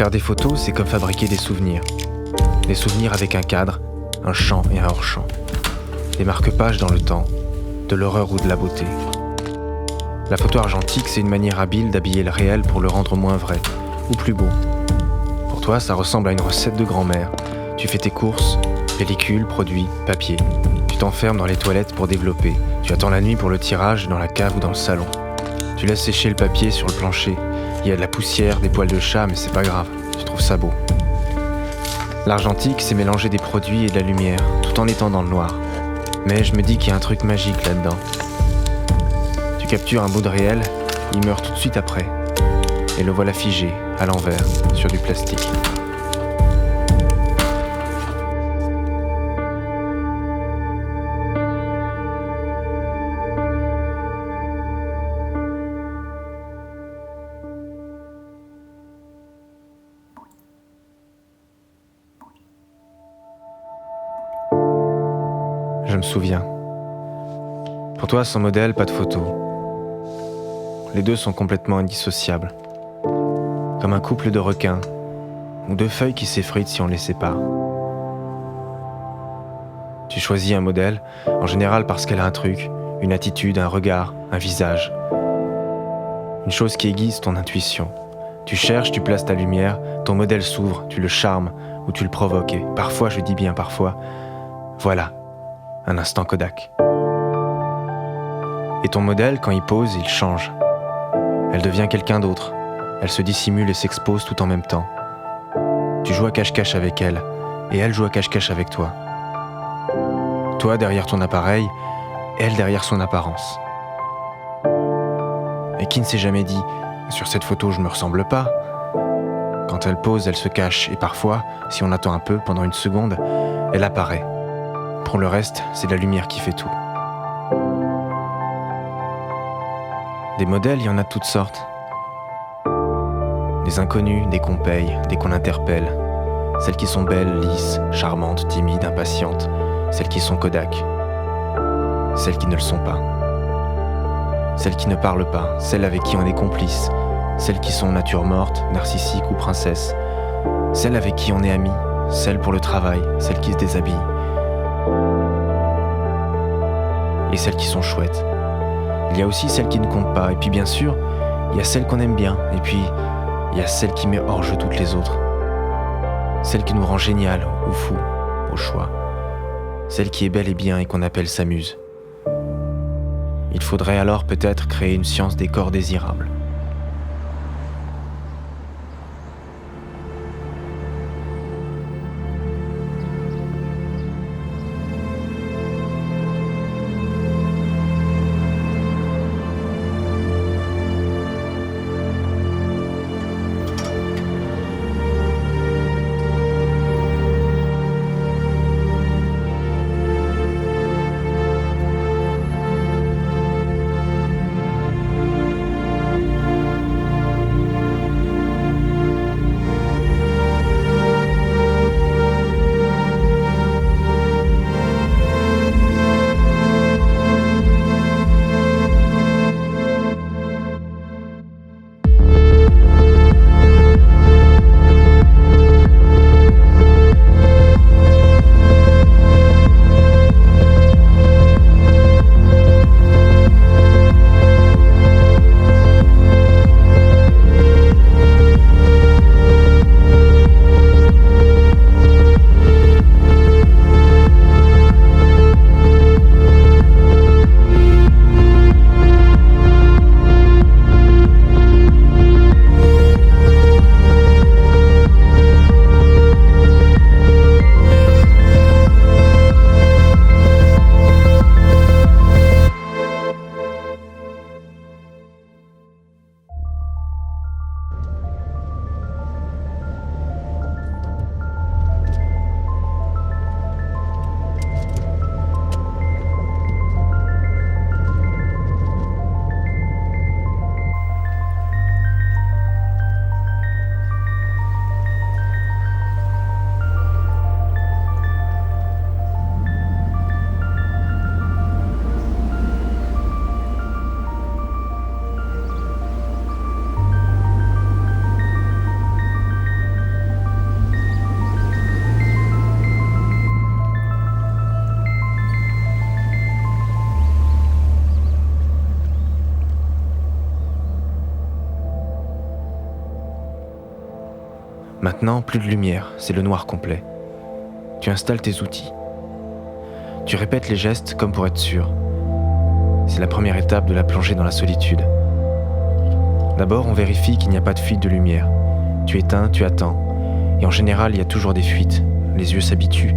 Faire des photos, c'est comme fabriquer des souvenirs. Des souvenirs avec un cadre, un champ et un hors-champ. Des marque-pages dans le temps, de l'horreur ou de la beauté. La photo argentique, c'est une manière habile d'habiller le réel pour le rendre moins vrai, ou plus beau. Pour toi, ça ressemble à une recette de grand-mère. Tu fais tes courses, pellicule, produits, papier. Tu t'enfermes dans les toilettes pour développer. Tu attends la nuit pour le tirage dans la cave ou dans le salon. Tu laisses sécher le papier sur le plancher. Il y a de la poussière, des poils de chat, mais c'est pas grave, tu trouves ça beau. L'argentique, c'est mélanger des produits et de la lumière, tout en étant dans le noir. Mais je me dis qu'il y a un truc magique là-dedans. Tu captures un bout de réel, il meurt tout de suite après. Et le voilà figé, à l'envers, sur du plastique. Je me souviens. Pour toi, sans modèle, pas de photo. Les deux sont complètement indissociables. Comme un couple de requins, ou deux feuilles qui s'effritent si on les sépare. Tu choisis un modèle, en général parce qu'elle a un truc, une attitude, un regard, un visage. Une chose qui aiguise ton intuition. Tu cherches, tu places ta lumière, ton modèle s'ouvre, tu le charmes ou tu le provoques et parfois, je dis bien parfois, voilà, un instant Kodak. Et ton modèle, quand il pose, il change. Elle devient quelqu'un d'autre. Elle se dissimule et s'expose tout en même temps. Tu joues à cache-cache avec elle, et elle joue à cache-cache avec toi. Toi derrière ton appareil, elle derrière son apparence. Et qui ne s'est jamais dit « Sur cette photo, je me ressemble pas ?» Quand elle pose, elle se cache, et parfois, si on attend un peu, pendant une seconde, elle apparaît. Pour le reste, c'est la lumière qui fait tout. Des modèles, il y en a de toutes sortes. Des inconnus, des qu'on paye, des qu'on interpelle. Celles qui sont belles, lisses, charmantes, timides, impatientes. Celles qui sont Kodak. Celles qui ne le sont pas. Celles qui ne parlent pas, celles avec qui on est complice. Celles qui sont nature morte, narcissique ou princesse. Celles avec qui on est amis. Celles pour le travail, celles qui se déshabillent. Et celles qui sont chouettes. Il y a aussi celles qui ne comptent pas, et puis bien sûr, il y a celles qu'on aime bien, et puis il y a celle qui met hors jeu toutes les autres. Celle qui nous rend génial ou fou, au choix. Celle qui est belle et bien et qu'on appelle s'amuse. Il faudrait alors peut-être créer une science des corps désirables. Maintenant, plus de lumière, c'est le noir complet. Tu installes tes outils. Tu répètes les gestes comme pour être sûr. C'est la première étape de la plongée dans la solitude. D'abord, on vérifie qu'il n'y a pas de fuite de lumière. Tu éteins, tu attends. Et en général, il y a toujours des fuites. Les yeux s'habituent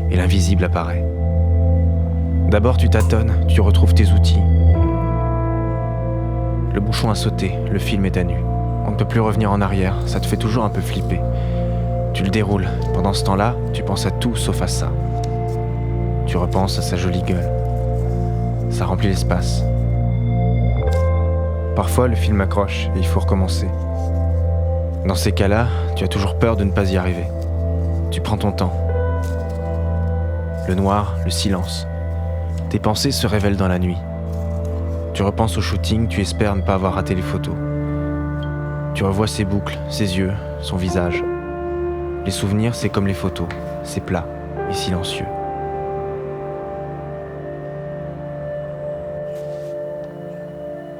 et l'invisible apparaît. D'abord, tu tâtonnes, tu retrouves tes outils. Le bouchon a sauté, le film est à nu. On ne peut plus revenir en arrière, ça te fait toujours un peu flipper. Tu le déroules. Pendant ce temps-là, tu penses à tout sauf à ça. Tu repenses à sa jolie gueule. Ça remplit l'espace. Parfois, le film accroche et il faut recommencer. Dans ces cas-là, tu as toujours peur de ne pas y arriver. Tu prends ton temps. Le noir, le silence. Tes pensées se révèlent dans la nuit. Tu repenses au shooting, tu espères ne pas avoir raté les photos. Tu revois ses boucles, ses yeux, son visage. Les souvenirs, c'est comme les photos, c'est plat et silencieux.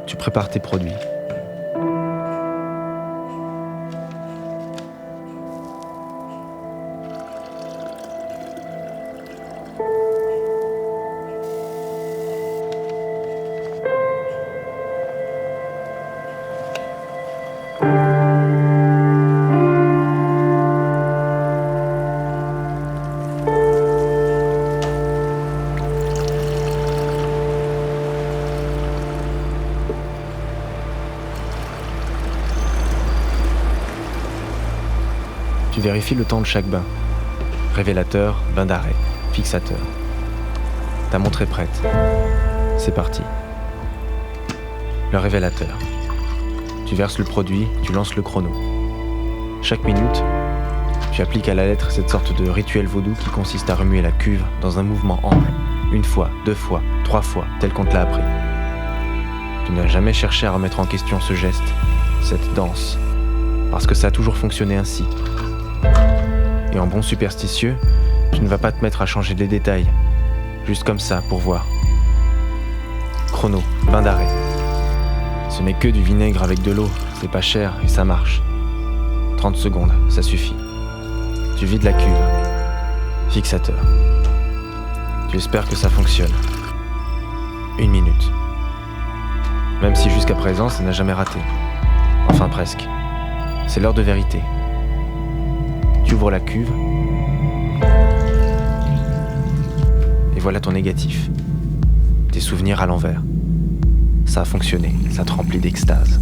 Tu prépares tes produits. Tu vérifies le temps de chaque bain. Révélateur, bain d'arrêt, fixateur. Ta montre est prête. C'est parti. Le révélateur. Tu verses le produit, tu lances le chrono. Chaque minute, tu appliques à la lettre cette sorte de rituel vaudou qui consiste à remuer la cuve dans un mouvement ample, 1 fois, 2 fois, 3 fois, tel qu'on te l'a appris. Tu n'as jamais cherché à remettre en question ce geste, cette danse, parce que ça a toujours fonctionné ainsi. Et en bon superstitieux, tu ne vas pas te mettre à changer les détails, juste comme ça pour voir. Chrono, bain d'arrêt. Ce n'est que du vinaigre avec de l'eau, c'est pas cher et ça marche. 30 secondes, ça suffit. Tu vides la cuve. Fixateur. Tu espères que ça fonctionne. 1 minute. Même si jusqu'à présent, ça n'a jamais raté. Enfin presque. C'est l'heure de vérité. Tu ouvres la cuve. Et voilà ton négatif. Tes souvenirs à l'envers. Ça a fonctionné, ça te remplit d'extase.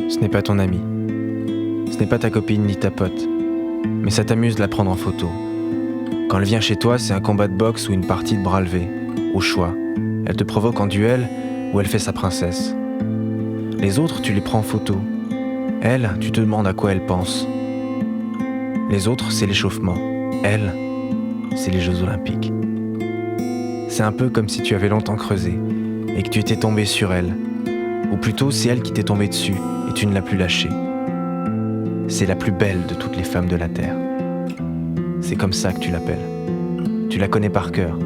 Ce n'est pas ton ami. Ce n'est pas ta copine ni ta pote. Mais ça t'amuse de la prendre en photo. Quand elle vient chez toi, c'est un combat de boxe ou une partie de bras levés. Au choix. Elle te provoque en duel ou elle fait sa princesse. Les autres, tu les prends en photo. Elle, tu te demandes à quoi elle pense. Les autres, c'est l'échauffement. Elle, c'est les Jeux Olympiques. C'est un peu comme si tu avais longtemps creusé et que tu étais tombé sur elle. Ou plutôt, c'est elle qui t'est tombée dessus et tu ne l'as plus lâchée. C'est la plus belle de toutes les femmes de la Terre. C'est comme ça que tu l'appelles. Tu la connais par cœur.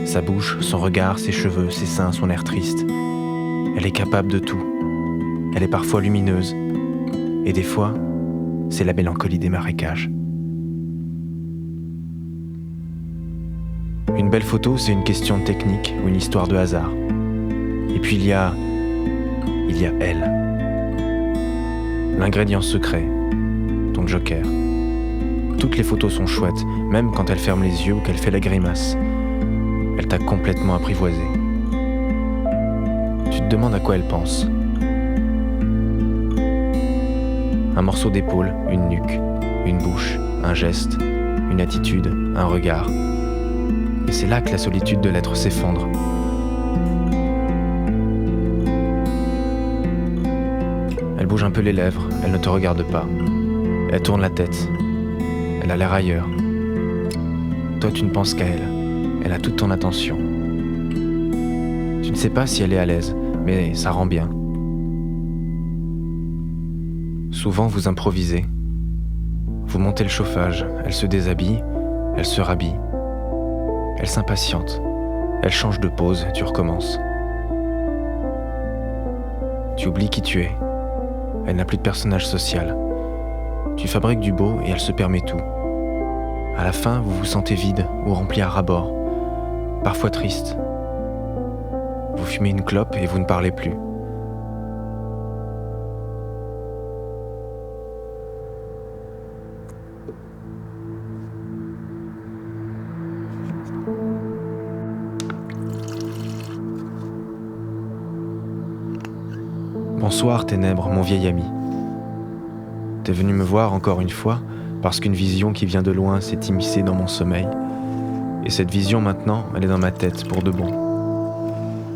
Sa bouche, son regard, ses cheveux, ses seins, son air triste. Elle est capable de tout. Elle est parfois lumineuse. Et des fois, c'est la mélancolie des marécages. Une belle photo, c'est une question de technique ou une histoire de hasard. Et puis il y a elle. L'ingrédient secret, ton joker. Toutes les photos sont chouettes, même quand elle ferme les yeux ou qu'elle fait la grimace. Elle t'a complètement apprivoisé. demande à quoi elle pense. Un morceau d'épaule, une nuque, une bouche, un geste, une attitude, un regard. Et c'est là que la solitude de l'être s'effondre. Elle bouge un peu les lèvres, elle ne te regarde pas. Elle tourne la tête. Elle a l'air ailleurs. Toi, tu ne penses qu'à elle. Elle a toute ton attention. Tu ne sais pas si elle est à l'aise, mais ça rend bien. Souvent, vous improvisez. Vous montez le chauffage, elle se déshabille, elle se rhabille. Elle s'impatiente. Elle change de pose, tu recommences. Tu oublies qui tu es. Elle n'a plus de personnage social. Tu fabriques du beau et elle se permet tout. À la fin, vous vous sentez vide ou rempli à ras-bord, parfois triste. Vous fumez une clope et vous ne parlez plus. Bonsoir ténèbres, mon vieil ami. T'es venu me voir encore une fois parce qu'une vision qui vient de loin s'est immiscée dans mon sommeil. Et cette vision maintenant, elle est dans ma tête pour de bon.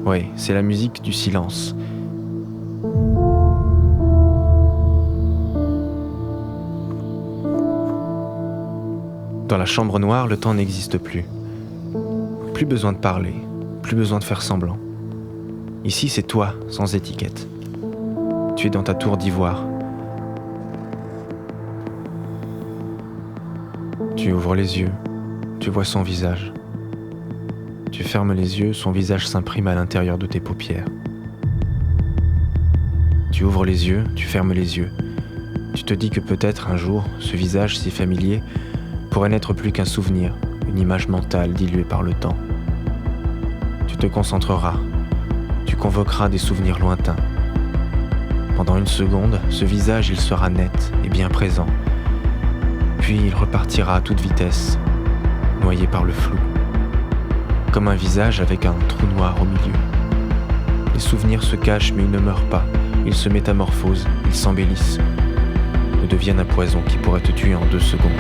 Oui, c'est la musique du silence. Dans la chambre noire, le temps n'existe plus. Plus besoin de parler, plus besoin de faire semblant. Ici, c'est toi, sans étiquette. Tu es dans ta tour d'ivoire. Tu ouvres les yeux, tu vois son visage. Tu fermes les yeux, son visage s'imprime à l'intérieur de tes paupières. Tu ouvres les yeux, tu fermes les yeux. Tu te dis que peut-être un jour, ce visage si familier pourrait n'être plus qu'un souvenir, une image mentale diluée par le temps. Tu te concentreras, tu convoqueras des souvenirs lointains. Pendant une seconde, ce visage, il sera net et bien présent. Puis il repartira à toute vitesse, noyé par le flou. Comme un visage avec un trou noir au milieu. Les souvenirs se cachent mais ils ne meurent pas. Ils se métamorphosent, ils s'embellissent. Ils deviennent un poison qui pourrait te tuer en 2 secondes.